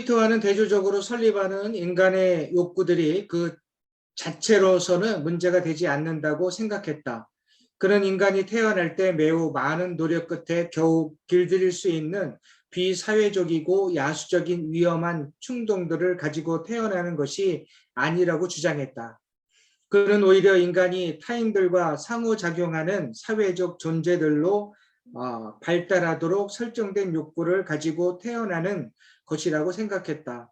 프로이트와는 대조적으로 설리반은 인간의 욕구들이 그 자체로서는 문제가 되지 않는다고 생각했다. 그는 인간이 태어날 때 매우 많은 노력 끝에 겨우 길들일 수 있는 비사회적이고 야수적인 위험한 충동들을 가지고 태어나는 것이 아니라고 주장했다. 그는 오히려 인간이 타인들과 상호작용하는 사회적 존재들로 발달하도록 설정된 욕구를 가지고 태어나는 것이라고 생각했다.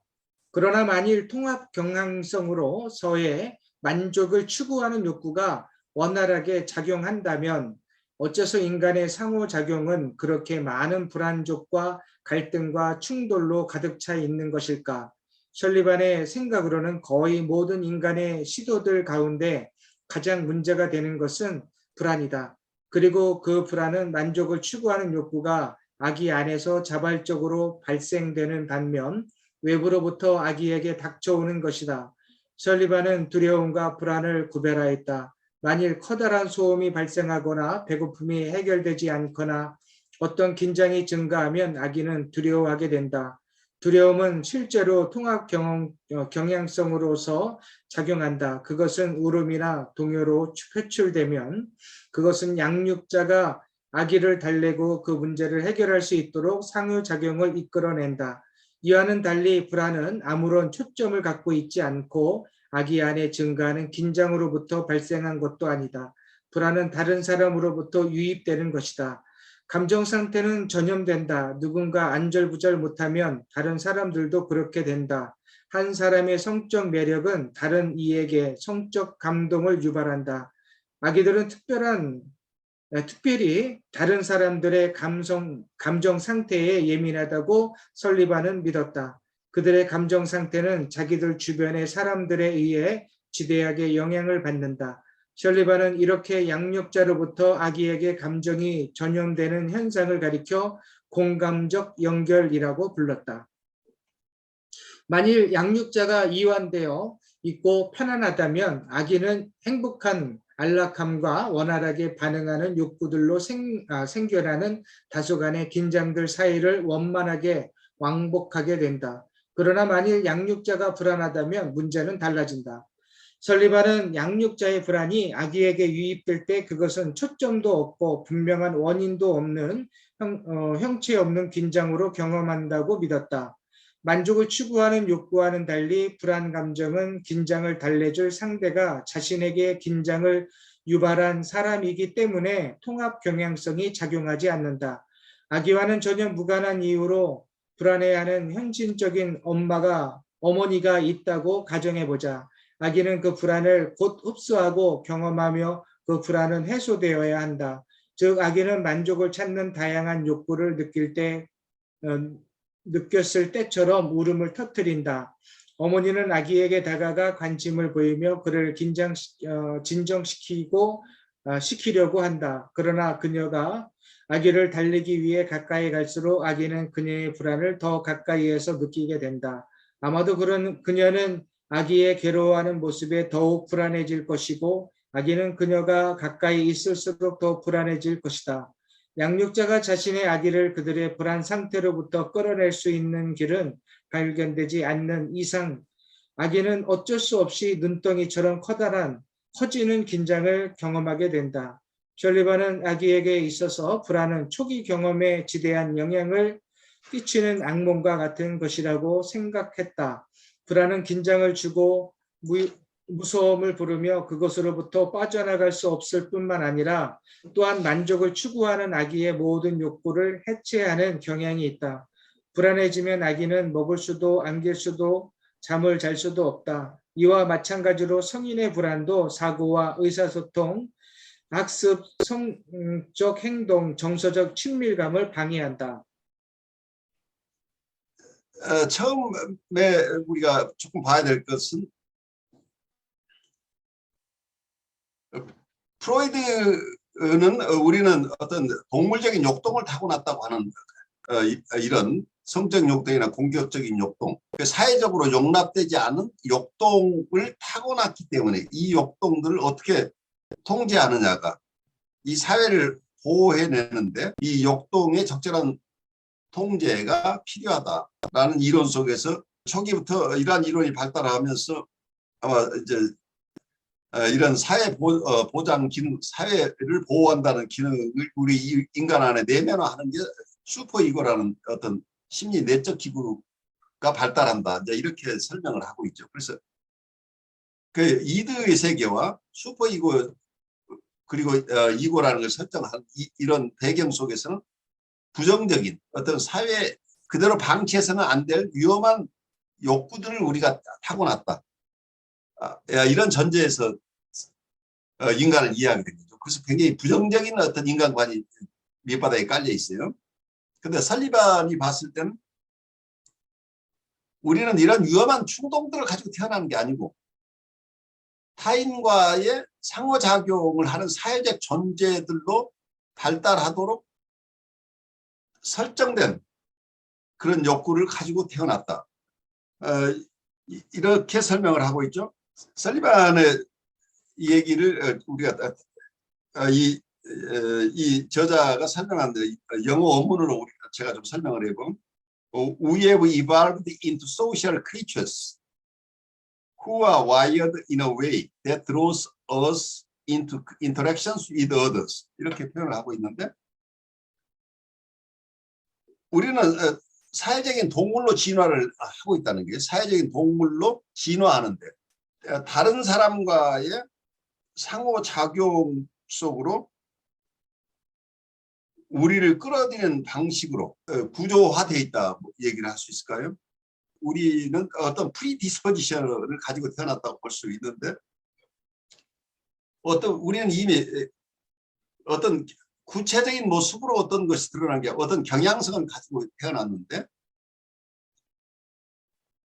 그러나 만일 통합 경향성으로서의 만족을 추구하는 욕구가 원활하게 작용한다면 어째서 인간의 상호작용은 그렇게 많은 불안족과 갈등과 충돌로 가득 차 있는 것일까? 설리반의 생각으로는 거의 모든 인간의 시도들 가운데 가장 문제가 되는 것은 불안이다. 그리고 그 불안은 만족을 추구하는 욕구가 아기 안에서 자발적으로 발생되는 반면 외부로부터 아기에게 닥쳐오는 것이다. 설리반은 두려움과 불안을 구별하였다. 만일 커다란 소음이 발생하거나 배고픔이 해결되지 않거나 어떤 긴장이 증가하면 아기는 두려워하게 된다. 두려움은 실제로 통합 경향성으로서 작용한다. 그것은 울음이나 동요로 표출되면 그것은 양육자가 아기를 달래고 그 문제를 해결할 수 있도록 상호작용을 이끌어낸다. 이와는 달리 불안은 아무런 초점을 갖고 있지 않고 아기 안에 증가하는 긴장으로부터 발생한 것도 아니다. 불안은 다른 사람으로부터 유입되는 것이다. 감정 상태는 전염된다. 누군가 안절부절 못하면 다른 사람들도 그렇게 된다. 한 사람의 성적 매력은 다른 이에게 성적 감동을 유발한다. 아기들은 특별히 다른 사람들의 감정 상태에 예민하다고 설리반은 믿었다. 그들의 감정 상태는 자기들 주변의 사람들에 의해 지대하게 영향을 받는다. 설리반은 이렇게 양육자로부터 아기에게 감정이 전염되는 현상을 가리켜 공감적 연결이라고 불렀다. 만일 양육자가 이완되어 있고 편안하다면 아기는 행복한 안락함과 원활하게 반응하는 욕구들로 생겨나는 다소간의 긴장들 사이를 원만하게 왕복하게 된다. 그러나 만일 양육자가 불안하다면 문제는 달라진다. 설리반은 양육자의 불안이 아기에게 유입될 때 그것은 초점도 없고 분명한 원인도 없는 형체 없는 긴장으로 경험한다고 믿었다. 만족을 추구하는 욕구와는 달리 불안 감정은 긴장을 달래줄 상대가 자신에게 긴장을 유발한 사람이기 때문에 통합 경향성이 작용하지 않는다. 아기와는 전혀 무관한 이유로 불안해하는 현실적인 어머니가 있다고 가정해보자. 아기는 그 불안을 곧 흡수하고 경험하며 그 불안은 해소되어야 한다. 즉 아기는 만족을 찾는 다양한 욕구를 느꼈을 때처럼 울음을 터뜨린다. 어머니는 아기에게 다가가 관심을 보이며 그를 시키려고 한다. 그러나 그녀가 아기를 달래기 위해 가까이 갈수록 아기는 그녀의 불안을 더 가까이에서 느끼게 된다. 아마도 그녀는 아기의 괴로워하는 모습에 더욱 불안해질 것이고 아기는 그녀가 가까이 있을수록 더 불안해질 것이다. 양육자가 자신의 아기를 그들의 불안 상태로부터 끌어낼 수 있는 길은 발견되지 않는 이상 아기는 어쩔 수 없이 눈덩이처럼 커지는 긴장을 경험하게 된다. 설리반은 아기에게 있어서 불안은 초기 경험에 지대한 영향을 끼치는 악몽과 같은 것이라고 생각했다. 불안은 긴장을 주고 무서움을 부르며 그것으로부터 빠져나갈 수 없을 뿐만 아니라 또한 만족을 추구하는 아기의 모든 욕구를 해체하는 경향이 있다. 불안해지면 아기는 먹을 수도 안길 수도 잠을 잘 수도 없다. 이와 마찬가지로 성인의 불안도 사고와 의사소통, 학습, 성적 행동, 정서적 친밀감을 방해한다. 처음에 우리가 조금 봐야 될 것은 프로이드는 우리는 어떤 동물적인 욕동을 타고났다고 하는 이런 성적 욕동이나 공격적인 욕동, 사회적으로 용납되지 않은 욕동을 타고났기 때문에 이 욕동들을 어떻게 통제하느냐가 이 사회를 보호해내는데 이 욕동의 적절한 통제가 필요하다라는 이론 속에서 초기부터 이러한 이론이 발달하면서 아마 이제 이런 사회 보장 기능, 사회를 보호한다는 기능을 우리 인간 안에 내면화하는 게 슈퍼이고라는 어떤 심리 내적 기구가 발달한다. 이제 이렇게 설명을 하고 있죠. 그래서 그 이드의 세계와 슈퍼이고 그리고 이고라는 걸 설정한 이런 배경 속에서는 부정적인 어떤 사회 그대로 방치해서는 안 될 위험한 욕구들을 우리가 타고났다. 이런 전제에서 인간을 이해하게 된 거죠. 그래서 굉장히 부정적인 어떤 인간관이 밑바닥에 깔려 있어요. 근데 설리반이 봤을 때는 우리는 이런 위험한 충동들을 가지고 태어나는 게 아니고 타인과의 상호작용을 하는 사회적 존재들로 발달하도록 설정된 그런 욕구를 가지고 태어났다. 이렇게 설명을 하고 있죠. 설리반의 이 얘기를 우리가 이 저자가 설명한 영어 원문으로 제가 좀 설명을 해보면 We have evolved into social creatures who are wired in a way that draws us into interactions with others. 이렇게 표현을 하고 있는데 우리는 사회적인 동물로 진화를 하고 있다는 게 사회적인 동물로 진화하는데 다른 사람과의 상호작용 속으로 우리를 끌어들이는 방식으로 구조화되어 있다 얘기를 할 수 있을까요? 우리는 어떤 프리디스포지션을 가지고 태어났다고 볼 수 있는데 우리는 이미 어떤 구체적인 모습으로 어떤 것이 드러난 게 어떤 경향성을 가지고 태어났는데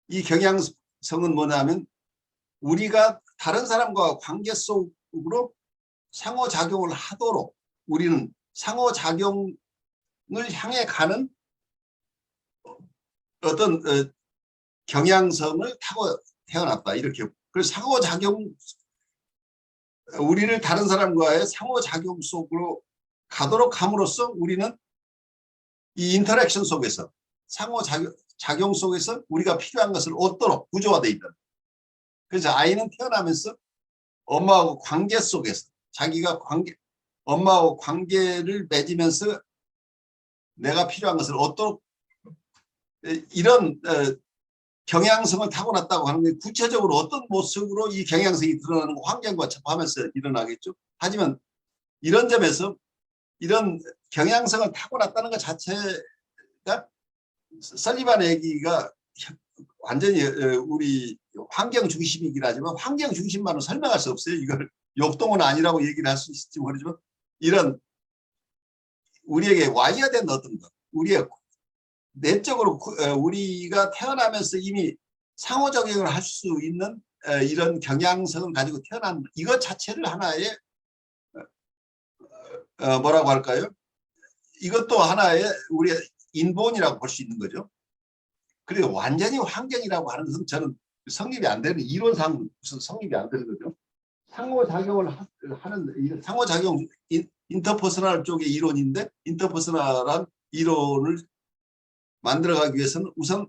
이 경향성은 뭐냐면 우리가 다른 사람과 관계 속으로 상호작용을 하도록 우리는 상호작용을 향해 가는 어떤 경향성을 타고 태어났다. 이렇게. 그래서 상호작용, 우리를 다른 사람과의 상호작용 속으로 가도록 함으로써 우리는 이 인터랙션 속에서 상호작용 속에서 우리가 필요한 것을 얻도록 구조화되어 있다. 그래서 아이는 태어나면서 엄마하고 관계 속에서 자기가 엄마하고 관계를 맺으면서 내가 필요한 것을 얻도록 이런 경향성을 타고났다고 하는 게 구체적으로 어떤 모습으로 이 경향성이 드러나는 환경과 접하면서 일어나겠죠. 하지만 이런 점에서 이런 경향성을 타고났다는 것 자체가 설리반 얘기가 완전히 우리 환경 중심이긴 하지만 환경 중심만은 설명할 수 없어요. 이걸 역동은 아니라고 얘기를 할 수 있을지 모르지만 이런 우리에게 와이어된 어떤 것, 우리의 내적으로 우리가 태어나면서 이미 상호작용을 할 수 있는 이런 경향성을 가지고 태어난 이것 자체를 하나의 뭐라고 할까요? 이것도 하나의 우리의 인본이라고 볼 수 있는 거죠. 그리고 완전히 환경이라고 하는 것은 저는 성립이 안 되는 이론상 무슨 성립이 안 되는 거죠. 상호작용을 하는 상호작용 인터퍼스널 쪽의 이론인데 인터퍼스널한 이론을 만들어가기 위해서는 우선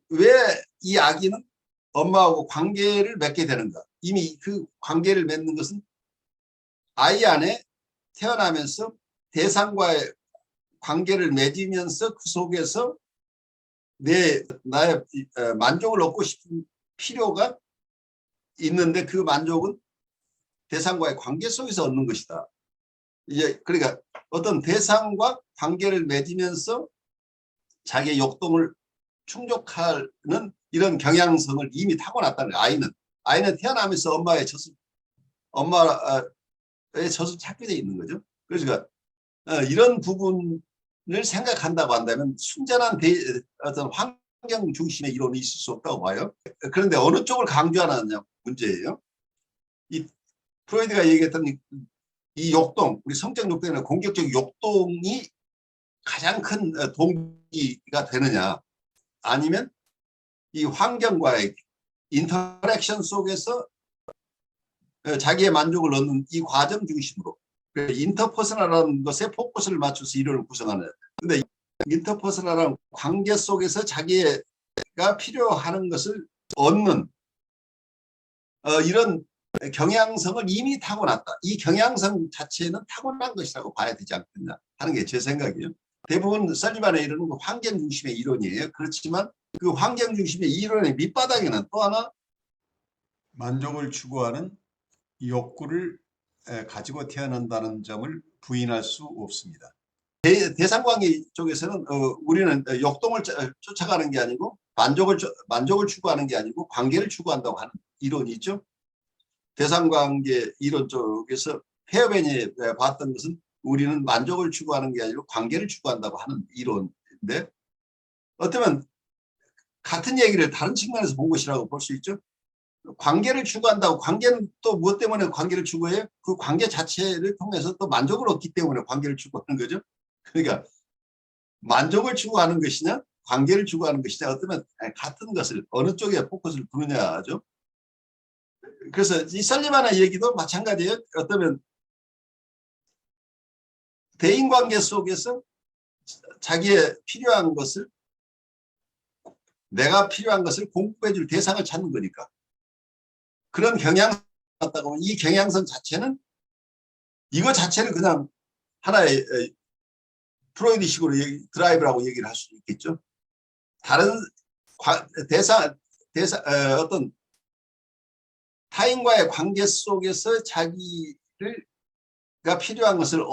왜 이 아기는 엄마하고 관계를 맺게 되는가. 이미 그 관계를 맺는 것은 아이 안에 태어나면서 대상과의 관계를 맺으면서 그 속에서 나의 만족을 얻고 싶은 필요가 있는데 그 만족은 대상과의 관계 속에서 얻는 것이다. 이제 그러니까 어떤 대상과 관계를 맺으면서 자기의 욕동을 충족하는 이런 경향성을 이미 타고났다는 거예요. 아이는 태어나면서 엄마의 젖을 찾게 돼 있는 거죠. 그러니까 이런 부분을 생각한다고 한다면 순전한 어떤 환경 중심의 이론이 있을 수 없다고 봐요. 그런데 어느 쪽을 강조하느냐 문제예요. 이 프로이드가 얘기했던 이 욕동, 우리 성적 욕동이나 공격적 욕동이 가장 큰 동기가 되느냐 아니면 이 환경과의 인터랙션 속에서 자기의 만족을 얻는 이 과정 중심으로 인터퍼스널한 것에 포커스를 맞춰서 이론을 구성하는. 근데 인터퍼스널한 관계 속에서 자기가 필요하는 것을 얻는 이런 경향성을 이미 타고났다. 이 경향성 자체는 타고난 것이라고 봐야 되지 않겠냐 하는 게 제 생각이에요. 대부분 설리반의 이론은 환경 중심의 이론이에요. 그렇지만 그 환경 중심의 이론의 밑바닥에는 또 하나 만족을 추구하는 욕구를 가지고 태어난다는 점을 부인할 수 없습니다. 대상관계 쪽에서는 우리는 역동을 쫓아가는 게 아니고 만족을 추구하는 게 아니고 관계를 추구한다고 하는 이론이 있죠. 대상관계 이론 쪽에서 페어벤이 봤던 것은 우리는 만족을 추구하는 게 아니고 관계를 추구한다고 하는 이론인데 어쩌면 같은 얘기를 다른 측면에서 본 것이라고 볼 수 있죠. 관계를 추구한다고 관계는 또 무엇 때문에 관계를 추구해요? 그 관계 자체를 통해서 또 만족을 얻기 때문에 관계를 추구하는 거죠. 그러니까 만족을 추구하는 것이냐 관계를 추구하는 것이냐 어쩌면 같은 것을 어느 쪽에 포커스를 두느냐죠. 그래서 이 설리반의 얘기도 마찬가지예요. 어쩌면 대인관계 속에서 자기의 필요한 것을 내가 필요한 것을 공급해 줄 대상을 찾는 거니까 그런 경향성 같다고 하면 이 경향성 자체는 이거 자체를 그냥 하나의 프로이드식으로 드라이브라고 얘기를 할 수 있겠죠. 다른 어떤 타인과의 관계 속에서 자기가 필요한 것을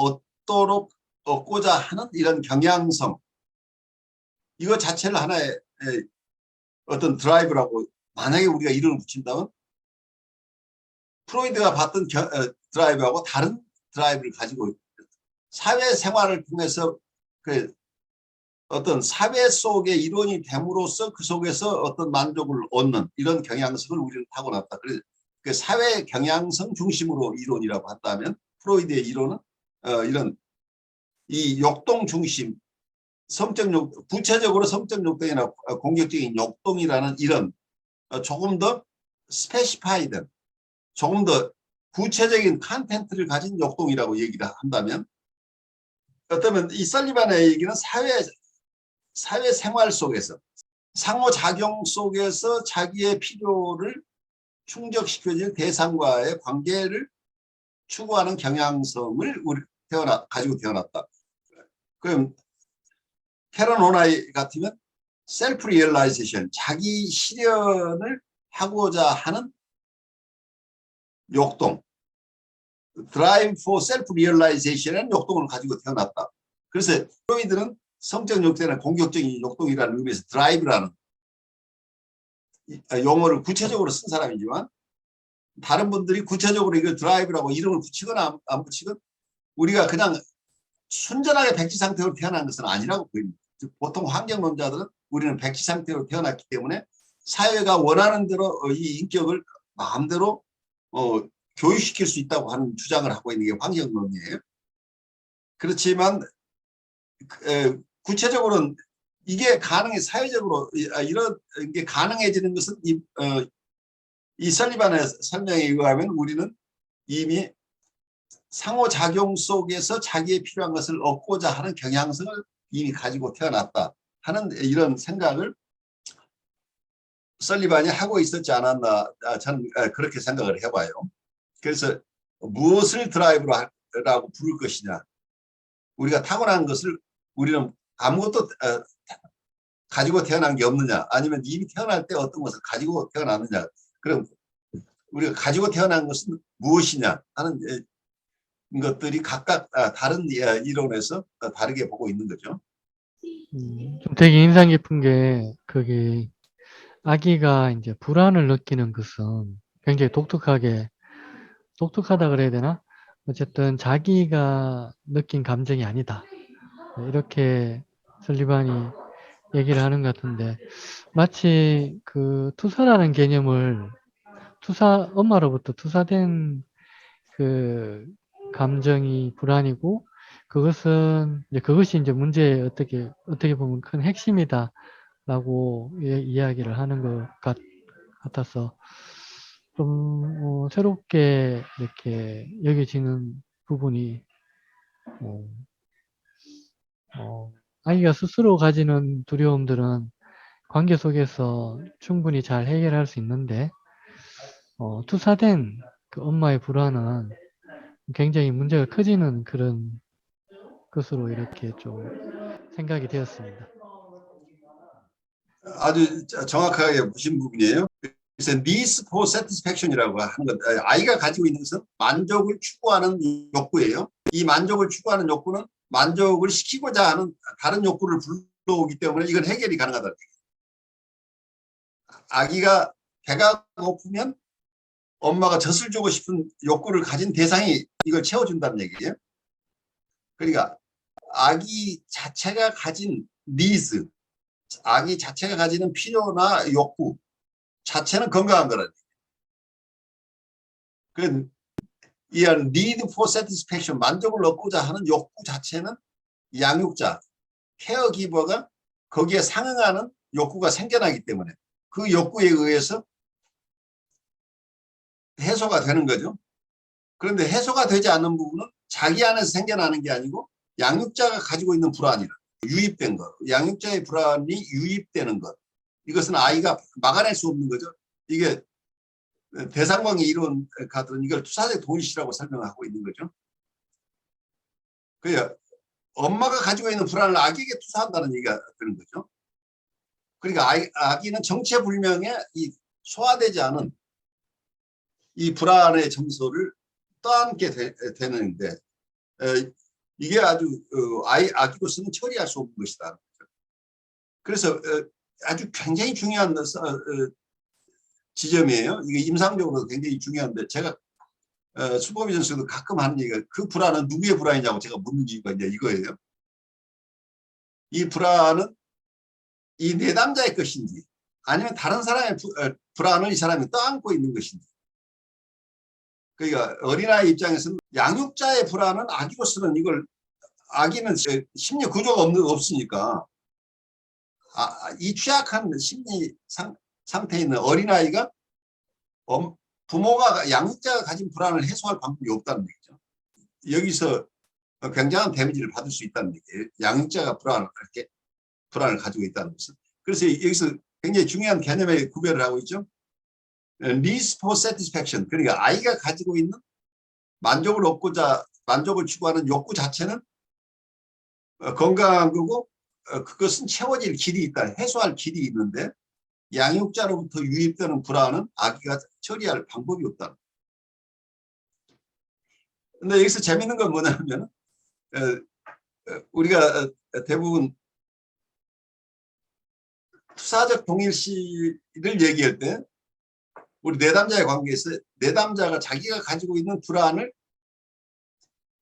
얻고자 하는 이런 경향성 이거 자체를 하나의 어떤 드라이브라고 만약에 우리가 이름을 붙인다면 프로이드가 봤던 드라이브하고 다른 드라이브를 가지고 사회생활을 통해서 그 어떤 사회 속의 이론이 됨으로써 그 속에서 어떤 만족을 얻는 이런 경향성을 우리는 타고났다. 그래서 그 사회 경향성 중심으로 이론이라고 한다면 프로이드의 이론은 이런 이 역동 중심 구체적으로 성적 욕동이나 공격적인 욕동이라는 이런 조금 더 스페시파이드 조금 더 구체적인 컨텐츠를 가진 욕동이라고 얘기를 한다면 어쩌면 이 설리반의 얘기는 사회생활 속에서 상호작용 속에서 자기의 필요를 충족시켜줄 대상과의 관계를 추구하는 경향성을 가지고 태어났다. 그럼 캐런 호나이 같으면 셀프 리얼라이제이션 자기 실현을 하고자 하는 욕동 드라이브 포 셀프 리얼라이제이션의 욕동을 가지고 태어났다. 그래서 프로이드는 성적 욕동이나 공격적인 욕동이라는 의미에서 드라이브라는 용어를 구체적으로 쓴 사람이지만 다른 분들이 구체적으로 이걸 드라이브라고 이름을 붙이거나 안 붙이건 우리가 그냥 순전하게 백지 상태로 태어난 것은 아니라고 보입니다. 보통 환경론자들은 우리는 백지 상태로 태어났기 때문에 사회가 원하는 대로 이 인격을 마음대로 교육시킬 수 있다고 하는 주장을 하고 있는 게 환경론이에요. 그렇지만 구체적으로는 이게 사회적으로 이런 게 가능해지는 것은 이 설리반의 설명에 의하면 우리는 이미 상호작용 속에서 자기의 필요한 것을 얻고자 하는 경향성을 이미 가지고 태어났다 하는 이런 생각을 설리반이 하고 있었지 않았나 저는 그렇게 생각을 해봐요. 그래서 무엇을 드라이브라고 부를 것이냐 우리가 타고난 것을 우리는 아무것도 가지고 태어난 게 없느냐 아니면 이미 태어날 때 어떤 것을 가지고 태어났느냐 그럼 우리가 가지고 태어난 것은 무엇이냐 하는 것들이 각각 다른 이론에서 다르게 보고 있는 거죠. 좀 되게 인상 깊은 게 그게 아기가 이제 불안을 느끼는 것은 굉장히 독특하다 그래야 되나? 어쨌든 자기가 느낀 감정이 아니다. 이렇게 설리반이 얘기를 하는 것 같은데 마치 그 투사라는 개념을 엄마로부터 투사된 그 감정이 불안이고 그것이 이제 문제의 어떻게 보면 큰 핵심이다라고 이야기를 하는 것 같아서 좀 새롭게 이렇게 여겨지는 부분이 아기가 스스로 가지는 두려움들은 관계 속에서 충분히 잘 해결할 수 있는데, 투사된 그 엄마의 불안은 굉장히 문제가 커지는 그런 것으로 이렇게 좀 생각이 되었습니다. 아주 정확하게 보신 부분이에요. 그래서 needs for satisfaction이라고 하는 것, 아이가 가지고 있는 것은 만족을 추구하는 욕구예요. 이 만족을 추구하는 욕구는 만족을 시키고자 하는 다른 욕구를 불러오기 때문에 이건 해결이 가능하다. 아기가 배가 고프면 엄마가 젖을 주고 싶은 욕구를 가진 대상이 이걸 채워준다는 얘기예요. 그러니까 아기 자체가 가진 니즈, 아기 자체가 가지는 필요나 욕구 자체는 건강한 거라는 얘기예요. 이 need for satisfaction, 만족을 얻고자 하는 욕구 자체는 양육자, 케어기버가 거기에 상응하는 욕구가 생겨나기 때문에 그 욕구에 의해서 해소가 되는 거죠. 그런데 해소가 되지 않는 부분은 자기 안에서 생겨나는 게 아니고 양육자가 가지고 있는 불안이라, 유입된 것, 양육자의 불안이 유입되는 것, 이것은 아이가 막아낼 수 없는 거죠. 이게 대상광의 이론 가들은 이걸 투사적 동일시라고 설명하고 있는 거죠. 그러니까 엄마가 가지고 있는 불안을 아기에게 투사한다는 얘기가 되는 거죠. 그러니까 아기는 정체불명의 이 소화되지 않은 이 불안의 정서를 떠안게 되는데, 이게 아주 아기로서는 처리할 수 없는 것이다. 그래서 아주 굉장히 중요한 지점이에요. 이게 임상적으로 굉장히 중요한데, 제가 슈퍼비전에서도 가끔 하는 얘기가, 그 불안은 누구의 불안이냐고 제가 묻는 이유가 이제 이거예요. 이 불안은 이 내담자의 것인지 아니면 다른 사람의 불안을 이 사람이 떠안고 있는 것인지. 그러니까 어린아이 입장에서는 양육자의 불안은 아기로서는 이걸, 아기는 심리 구조가 없으니까 이 취약한 심리 상태에 있는 어린아이가 부모가, 양육자가 가진 불안을 해소할 방법이 없다는 얘기죠. 여기서 굉장한 데미지를 받을 수 있다는 얘기예요. 양육자가 불안을 가지고 있다는 것은. 그래서 여기서 굉장히 중요한 개념의 구별을 하고 있죠. needs for satisfaction, 그러니까 아이가 가지고 있는 만족을 추구하는 욕구 자체는 건강한 거고, 그것은 채워질 길이 있다, 해소할 길이 있는데, 양육자로부터 유입되는 불안은 아기가 처리할 방법이 없다. 근데 여기서 재밌는 건 뭐냐면, 우리가 대부분 투사적 동일시를 얘기할 때 우리 내담자의 관계에서 내담자가 자기가 가지고 있는 불안을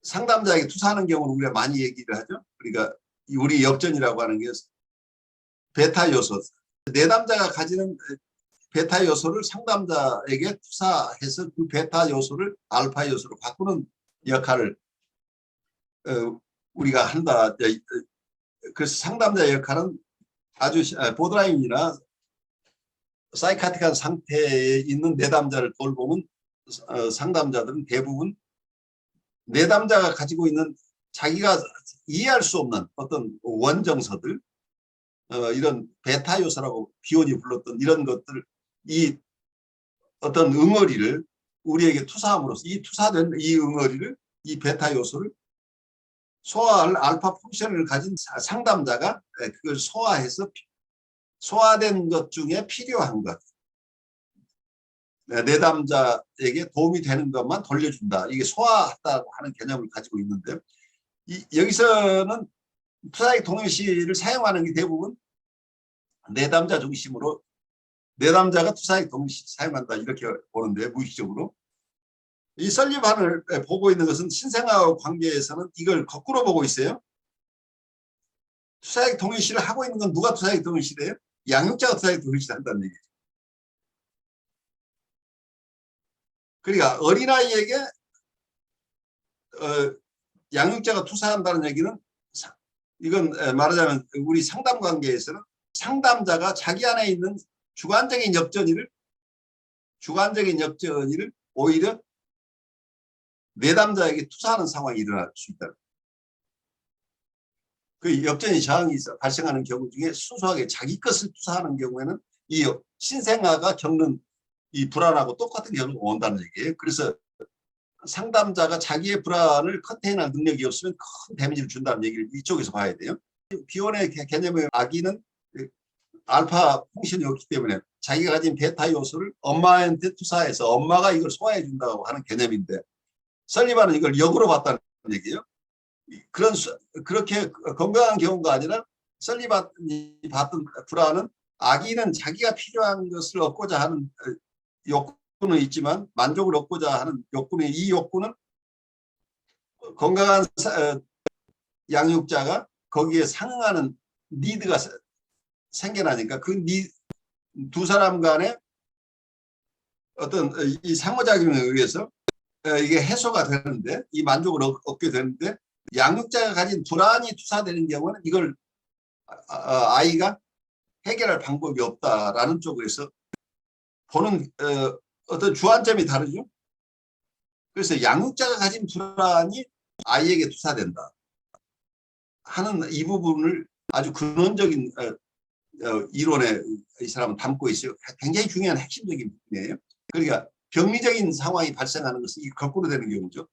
상담자에게 투사하는 경우는 우리가 많이 얘기를 하죠. 그러니까 우리 역전이라고 하는 게 베타 요소, 내담자가 가지는 베타 요소를 상담자에게 투사해서 그 베타 요소를 알파 요소로 바꾸는 역할을 우리가 한다. 그래서 상담자 역할은 아주 보드라인이나 사이카틱한 상태에 있는 내담자를 돌보는 상담자들은 대부분 내담자가 가지고 있는 자기가 이해할 수 없는 어떤 원정서들, 이런 베타 요소라고 비온이 불렀던 이런 것들, 이 어떤 응어리를 우리에게 투사함으로써 이 투사된 이 응어리를, 이 베타 요소를 소화할 알파 펑션을 가진 상담자가 그걸 소화해서 소화된 것 중에 필요한 것, 내담자에게 도움이 되는 것만 돌려준다. 이게 소화하다고 하는 개념을 가지고 있는데, 여기서는 투사적 동일시를 사용하는 게 대부분 내담자 중심으로, 내담자가 투사적 동일시 사용한다 이렇게 보는데, 무의식적으로 이 설리반을 보고 있는 것은 신생아와 관계에서는 이걸 거꾸로 보고 있어요. 투사적 동일시를 하고 있는 건 누가 투사적 동일시를 해요? 양육자가 투사적 동일시를 한다는 얘기죠. 그러니까 어린아이에게 양육자가 투사한다는 얘기는, 이건 말하자면 우리 상담 관계에서는 상담자가 자기 안에 있는 주관적인 역전이를 오히려 내담자에게 투사하는 상황이 일어날 수 있다. 그 역전의 저항이 발생하는 경우 중에 순수하게 자기 것을 투사하는 경우에는 이 신생아가 겪는 이 불안하고 똑같은 경우가 온다는 얘기예요. 그래서 상담자가 자기의 불안을 컨테인할 능력이 없으면 큰 데미지를 준다는 얘기를 이쪽에서 봐야 돼요. 비원의 개념의 아기는 알파 풍선이 없기 때문에 자기가 가진 베타 요소를 엄마한테 투사해서 엄마가 이걸 소화해 준다고 하는 개념인데, 설리반은 이걸 역으로 봤다는 얘기예요. 그렇게 건강한 경우가 아니라 설리반이 봤던 불안은 아기는 자기가 필요한 것을 얻고자 하는 욕구는 있지만 만족을 얻고자 하는 욕구는, 이 욕구는 건강한 양육자가 거기에 상응하는 니드가 생겨나니까 그 두 사람 간의 어떤 이 상호작용에 의해서 이게 해소가 되는데, 이 만족을 얻게 되는데, 양육자가 가진 불안이 투사되는 경우는 이걸 아이가 해결할 방법이 없다라는 쪽에서 보는 어떤 주안점이 다르죠. 그래서 양육자가 가진 불안이 아이에게 투사된다 하는 이 부분을 아주 근원적인 이론에 이 사람은 담고 있어요. 굉장히 중요한 핵심적인 부분이에요. 그러니까 병리적인 상황이 발생하는 것은 이 거꾸로 되는 경우죠.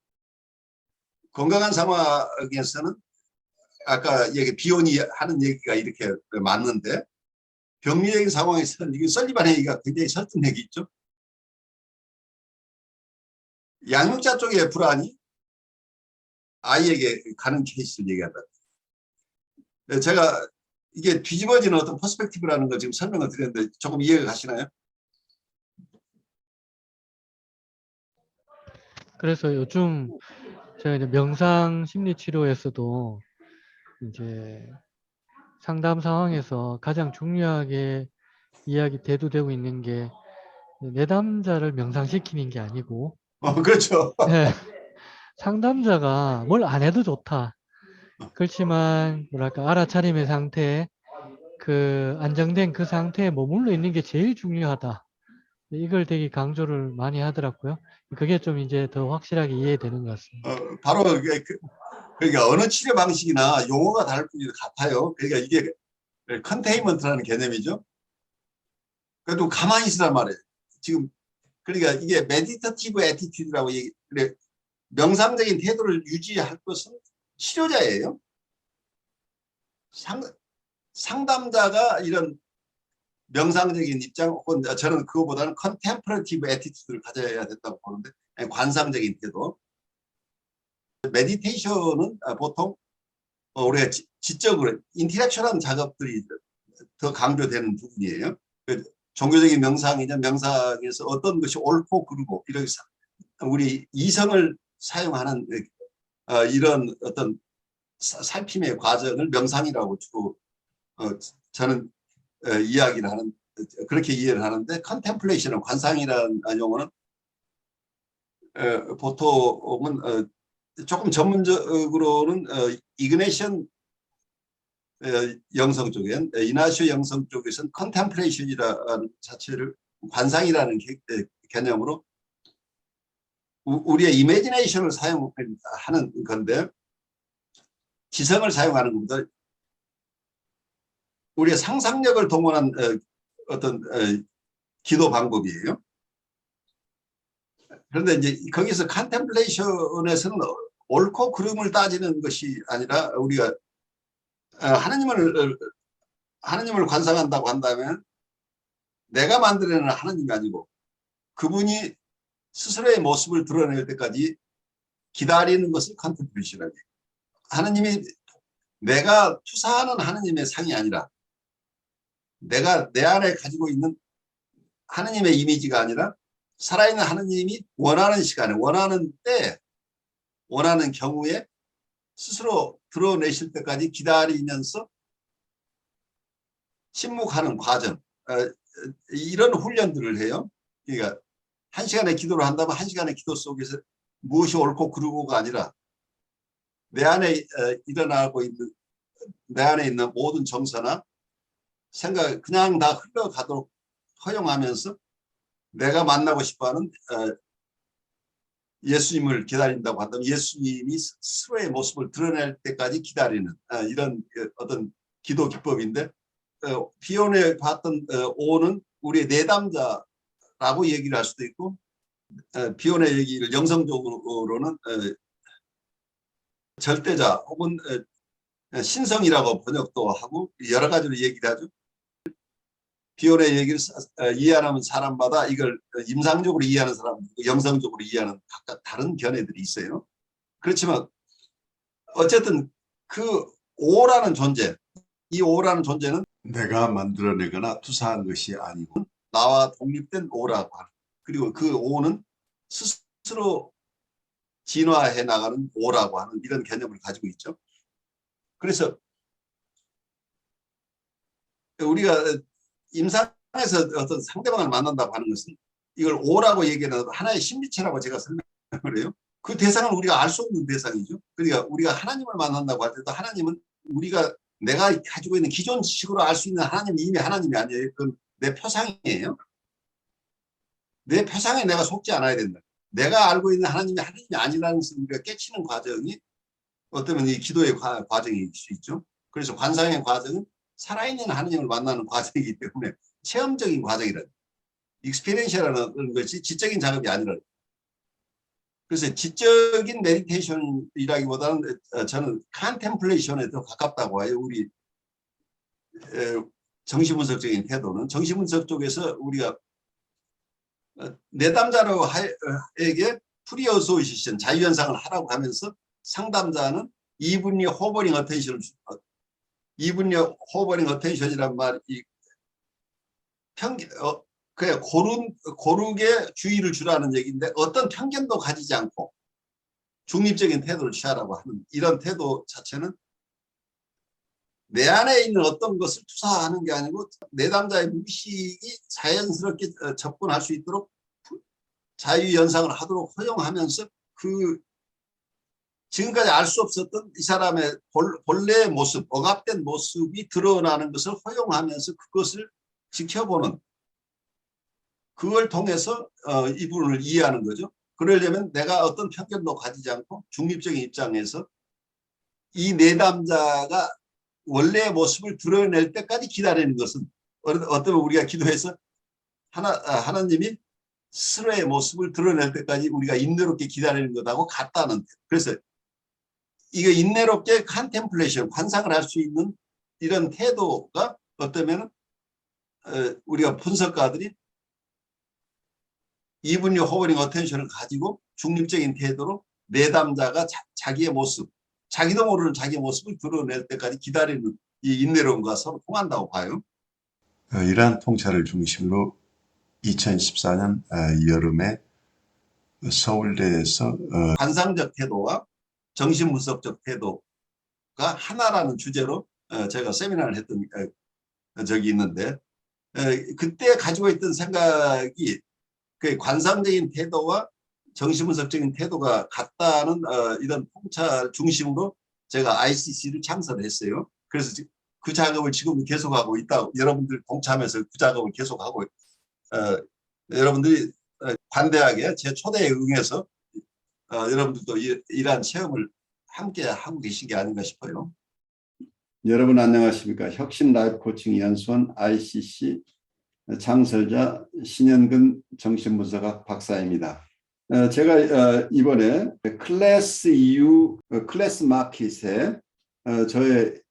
건강한 상황에서는 아까 비혼이 하는 얘기가 이렇게 맞는데, 병리적인 상황에서는 이게 설리반 얘기가 굉장히 설득력이 있죠. 양육자 쪽의 불안이 아이에게 가는 케이스를 얘기한다. 제가 이게 뒤집어지는 어떤 퍼스펙티브라는 걸 지금 설명을 드렸는데 조금 이해가 가시나요? 그래서 요즘 제가 이제 명상 심리 치료에서도 이제 상담 상황에서 가장 중요하게 이야기 대두되고 있는 게 내담자를 명상시키는 게 아니고 그렇죠. 네, 상담자가 뭘 안 해도 좋다. 그렇지만 뭐랄까 알아차림의 상태에 그 안정된 그 상태에 머물러 있는 게 제일 중요하다. 이걸 되게 강조를 많이 하더라고요. 그게 좀 이제 더 확실하게 이해되는 것 같습니다. 바로 그러니까 어느 치료 방식이나 용어가 다를 뿐이 같아요. 그러니까 이게 컨테인먼트라는 개념이죠. 그래도 가만히 있으란 말이에요. 지금 그러니까 이게 메디터티브 애티튜드라고 그래, 명상적인 태도를 유지할 것은 치료자예요. 상담자가 이런 명상적인 입장, 혹은 저는 그거보다는 컨템퍼러티브 애티튜드를 가져야 된다고 보는데, 관상적인 태도. 메디테이션은 보통 우리가 지적으로 인터랙션한 작업들이 더 강조되는 부분이에요. 종교적인 명상이냐, 명상에서 어떤 것이 옳고 그르고 이렇게 우리 이성을 사용하는 이런 어떤 살핌의 과정을 명상이라고 주로 저는 이야기를 하는, 그렇게 이해를 하는데, 컨템플레이션은, 관상이라는 용어는 보통은 조금 전문적으로는 이그네션 영성 쪽엔, 이나시오 영성 쪽에서는 컨템플레이션이라는 자체를 관상이라는 개념으로 우리의 이미지네이션을 사용하는 건데, 지성을 사용하는 것보다 우리의 상상력을 동원한 어떤 기도 방법이에요. 그런데 이제 거기서 컨템플레이션에서는 옳고 그름을 따지는 것이 아니라, 우리가 하나님을 관상한다고 한다면 내가 만들어내는 하나님이 아니고 그분이 스스로의 모습을 드러낼 때까지 기다리는 것을 컨템플레이션이라고 해요. 하나님이, 내가 투사하는 하나님의 상이 아니라, 내가 내 안에 가지고 있는 하나님의 이미지가 아니라, 살아있는 하나님이 원하는 시간에, 원하는 때, 원하는 경우에 스스로 드러내실 때까지 기다리면서 침묵하는 과정, 이런 훈련들을 해요. 그러니까 1시간의 기도를 한다면 1시간의 기도 속에서 무엇이 옳고 그르고가 아니라, 내 안에 일어나고 있는, 내 안에 있는 모든 정서나 생각 그냥 다 흘러가도록 허용하면서 내가 만나고 싶어하는 예수님을 기다린다고 한다면 예수님이 스스로의 모습을 드러낼 때까지 기다리는 이런 어떤 기도 기법인데 비혼에 봤던 오는 우리의 내담자라고 얘기를 할 수도 있고 비혼의 얘기를 영성적으로는 절대자 혹은 신성이라고 번역도 하고 여러 가지로 얘기를 하죠. 비혼의 얘기를 이해하는 사람마다 이걸 임상적으로 이해하는 사람, 영성적으로 이해하는 각각 다른 견해들이 있어요. 그렇지만 어쨌든 그 오라는 존재, 이 오라는 존재는 내가 만들어내거나 투사한 것이 아니고 나와 독립된 오라고 하는, 그리고 그 오는 스스로 진화해 나가는 오라고 하는 이런 개념을 가지고 있죠. 그래서 우리가 임상에서 어떤 상대방을 만난다고 하는 것은 이걸 오라고 얘기하는 하나의 심리체라고 제가 설명을 해요. 그 대상은 우리가 알 수 없는 대상이죠. 그러니까 우리가 하나님을 만난다고 할 때도 하나님은 내가 가지고 있는 기존 지식으로 알 수 있는 하나님이 이미 하나님이 아니에요. 그건 내 표상이에요. 내 표상에 내가 속지 않아야 된다. 내가 알고 있는 하나님이 아니라는 것을 우리가 깨치는 과정이 어쩌면 이 기도의 과정일 수 있죠. 그래서 관상의 과정은 살아있는 하나님을 만나는 과정이기 때문에 체험적인 과정이라, 익스피리언셜이라는 것이 지적인 작업이 아니라. 그래서 지적인 메디테이션이라기보다는 저는 컨템플레이션에 더 가깝다고 해요. 우리 정신분석적인 태도는 정신분석 쪽에서 우리가 내담자로에게 프리어소시션 자유현상을 하라고 하면서 상담자는 이분리 호버링 어텐션을 이분리 호버링 어텐션이란 말이 그냥 고르게 주의를 주라는 얘기인데 어떤 편견도 가지지 않고 중립적인 태도를 취하라고 하는 이런 태도 자체는 내 안에 있는 어떤 것을 투사하는 게 아니고 내담자의 무의식이 자연스럽게 접근할 수 있도록 자유연상을 하도록 허용하면서 그 지금까지 알 수 없었던 이 사람의 본래의 모습, 억압된 모습이 드러나는 것을 허용하면서 그것을 지켜보는, 그걸 통해서 이분을 이해하는 거죠. 그러려면 내가 어떤 편견도 가지지 않고 중립적인 입장에서 이 내담자가 원래의 모습을 드러낼 때까지 기다리는 것은 어떤 우리가 기도해서 하나님이 스스로의 모습을 드러낼 때까지 우리가 인내롭게 기다리는 것하고 같다는. 그래서 이거 인내롭게 컨템플레이션, 관상을 할 수 있는 이런 태도가 어떠면 우리가 분석가들이 이분리 호버링 어텐션을 가지고 중립적인 태도로 내담자가 자기의 모습, 자기도 모르는 자기의 모습을 드러낼 때까지 기다리는 이 인내론과 서로 통한다고 봐요. 이러한 통찰을 중심으로 2014년 여름에 서울대에서 관상적 태도와 정신분석적 태도가 하나라는 주제로 제가 세미나를 했던 적이 있는데 그때 가지고 있던 생각이 그 관상적인 태도와 정신분석적인 태도가 같다는 이런 통찰 중심으로 제가 ICC를 창설했어요. 그래서 그 작업을 지금 계속하고 있다고, 여러분들 동참해서 그 작업을 계속하고 여러분들이 관대하게 제 초대에 응해서 여러분들도 이러한 체험을 함께 하고 계신 게 아닌가 싶어요. 여러분 안녕하십니까. 혁신 라이프 코칭 연수원 ICC 창설자 신현근 정신분석학 박사입니다. 제가 이번에 클래스 EU 클래스 마켓에 저의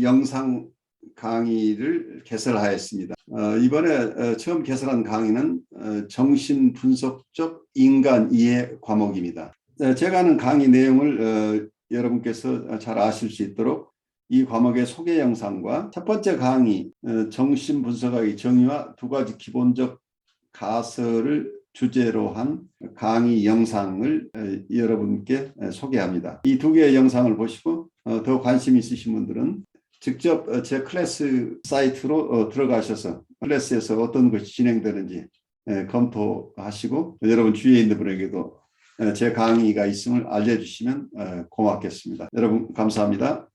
영상 강의를 개설하였습니다. 이번에 처음 개설한 강의는 정신분석적 인간 이해 과목입니다. 제가 하는 강의 내용을 여러분께서 잘 아실 수 있도록 이 과목의 소개 영상과 첫 번째 강의 정신분석학의 정의와 두 가지 기본적 가설을 주제로 한 강의 영상을 여러분께 소개합니다. 이 두 개의 영상을 보시고 더 관심 있으신 분들은 직접 제 클래스 사이트로 들어가셔서 클래스에서 어떤 것이 진행되는지 검토하시고 여러분 주위에 있는 분에게도 제 강의가 있음을 알려주시면 고맙겠습니다. 여러분 감사합니다.